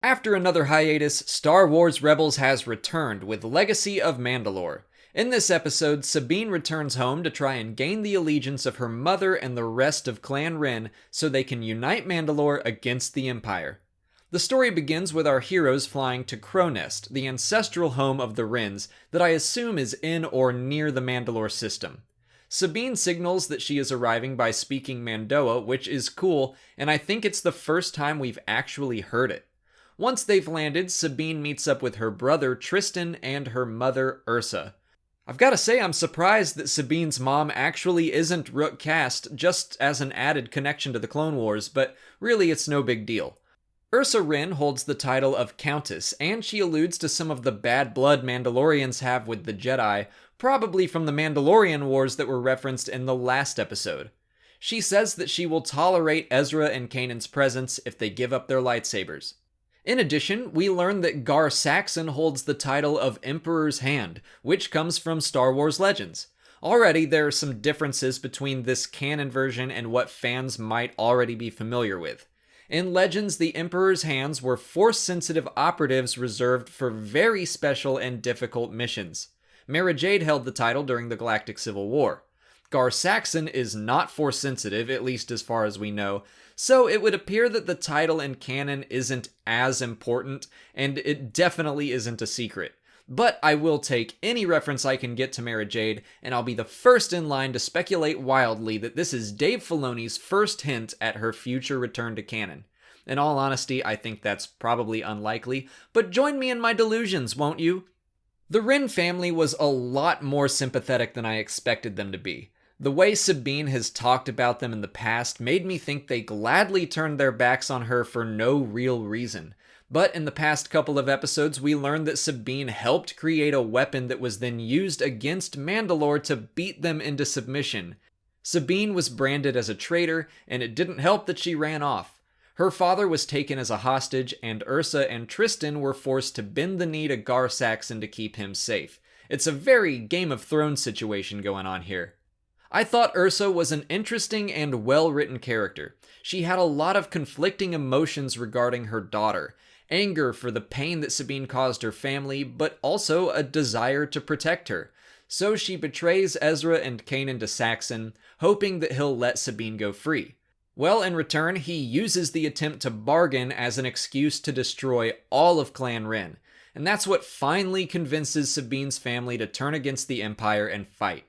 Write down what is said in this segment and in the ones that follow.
After another hiatus, Star Wars Rebels has returned with Legacy of Mandalore. In this episode, Sabine returns home to try and gain the allegiance of her mother and the rest of Clan Wren so they can unite Mandalore against the Empire. The story begins with our heroes flying to Crownest, the ancestral home of the Wrens that I assume is in or near the Mandalore system. Sabine signals that she is arriving by speaking Mandoa, which is cool, and I think it's the first time we've actually heard it. Once they've landed, Sabine meets up with her brother Tristan and her mother Ursa. I've got to say I'm surprised that Sabine's mom actually isn't Rook cast just as an added connection to the Clone Wars, but really it's no big deal. Ursa Wren holds the title of Countess, and she alludes to some of the bad blood Mandalorians have with the Jedi, probably from the Mandalorian Wars that were referenced in the last episode. She says that she will tolerate Ezra and Kanan's presence if they give up their lightsabers. In addition, we learn that Gar Saxon holds the title of Emperor's Hand, which comes from Star Wars Legends. Already, there are some differences between this canon version and what fans might already be familiar with. In Legends, the Emperor's Hands were Force-sensitive operatives reserved for very special and difficult missions. Mara Jade held the title during the Galactic Civil War. Gar Saxon is not Force-sensitive, at least as far as we know, so it would appear that the title in canon isn't as important, and it definitely isn't a secret. But I will take any reference I can get to Mara Jade, and I'll be the first in line to speculate wildly that this is Dave Filoni's first hint at her future return to canon. In all honesty, I think that's probably unlikely, but join me in my delusions, won't you? The Wren family was a lot more sympathetic than I expected them to be. The way Sabine has talked about them in the past made me think they gladly turned their backs on her for no real reason. But in the past couple of episodes, we learned that Sabine helped create a weapon that was then used against Mandalore to beat them into submission. Sabine was branded as a traitor, and it didn't help that she ran off. Her father was taken as a hostage, and Ursa and Tristan were forced to bend the knee to Gar Saxon to keep him safe. It's a very Game of Thrones situation going on here. I thought Ursa was an interesting and well-written character. She had a lot of conflicting emotions regarding her daughter. Anger for the pain that Sabine caused her family, but also a desire to protect her. So she betrays Ezra and Kanan to Saxon, hoping that he'll let Sabine go free. Well, in return, he uses the attempt to bargain as an excuse to destroy all of Clan Wren. And that's what finally convinces Sabine's family to turn against the Empire and fight.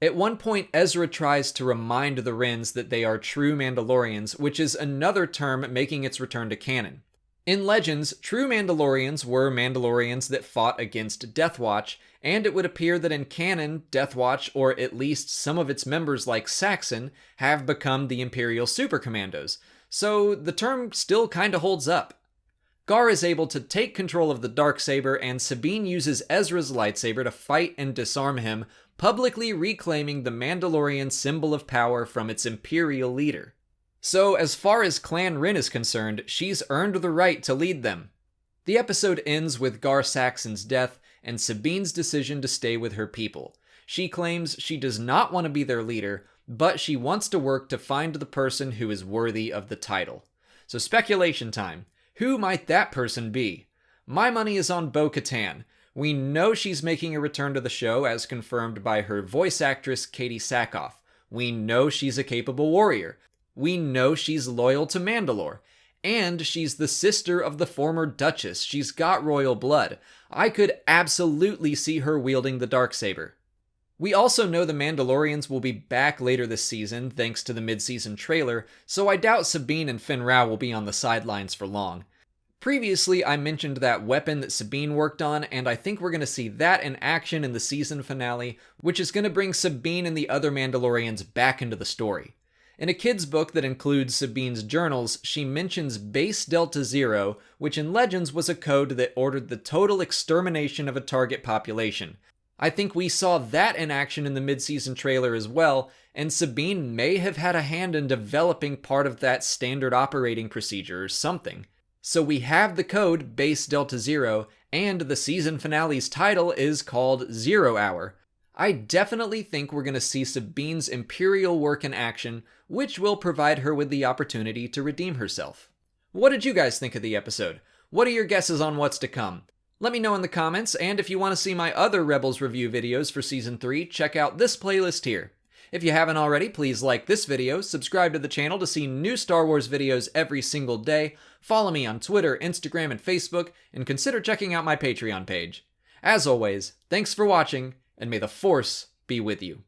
At one point, Ezra tries to remind the Wrens that they are true Mandalorians, which is another term making its return to canon. In Legends, true Mandalorians were Mandalorians that fought against Death Watch, and it would appear that in canon, Death Watch, or at least some of its members like Saxon, have become the Imperial Super Commandos, so the term still kinda holds up. Gar is able to take control of the Darksaber, and Sabine uses Ezra's lightsaber to fight and disarm him, publicly reclaiming the Mandalorian symbol of power from its Imperial leader. So, as far as Clan Wren is concerned, she's earned the right to lead them. The episode ends with Gar Saxon's death and Sabine's decision to stay with her people. She claims she does not want to be their leader, but she wants to work to find the person who is worthy of the title. So speculation time. Who might that person be? My money is on Bo-Katan. We know she's making a return to the show as confirmed by her voice actress Katie Sackhoff. We know she's a capable warrior. We know she's loyal to Mandalore. And she's the sister of the former Duchess. She's got royal blood. I could absolutely see her wielding the Darksaber. We also know the Mandalorians will be back later this season thanks to the mid-season trailer, so I doubt Sabine and Finn Rau will be on the sidelines for long. Previously, I mentioned that weapon that Sabine worked on, and I think we're going to see that in action in the season finale, which is going to bring Sabine and the other Mandalorians back into the story. In a kid's book that includes Sabine's journals, she mentions Base Delta Zero, which in Legends was a code that ordered the total extermination of a target population. I think we saw that in action in the mid-season trailer as well, and Sabine may have had a hand in developing part of that standard operating procedure or something. So we have the code Base Delta Zero, and the season finale's title is called 0 Hour. I definitely think we're going to see Sabine's Imperial work in action, which will provide her with the opportunity to redeem herself. What did you guys think of the episode? What are your guesses on what's to come? Let me know in the comments, and if you want to see my other Rebels review videos for Season 3, check out this playlist here. If you haven't already, please like this video, subscribe to the channel to see new Star Wars videos every single day, follow me on Twitter, Instagram, and Facebook, and consider checking out my Patreon page. As always, thanks for watching, and may the Force be with you.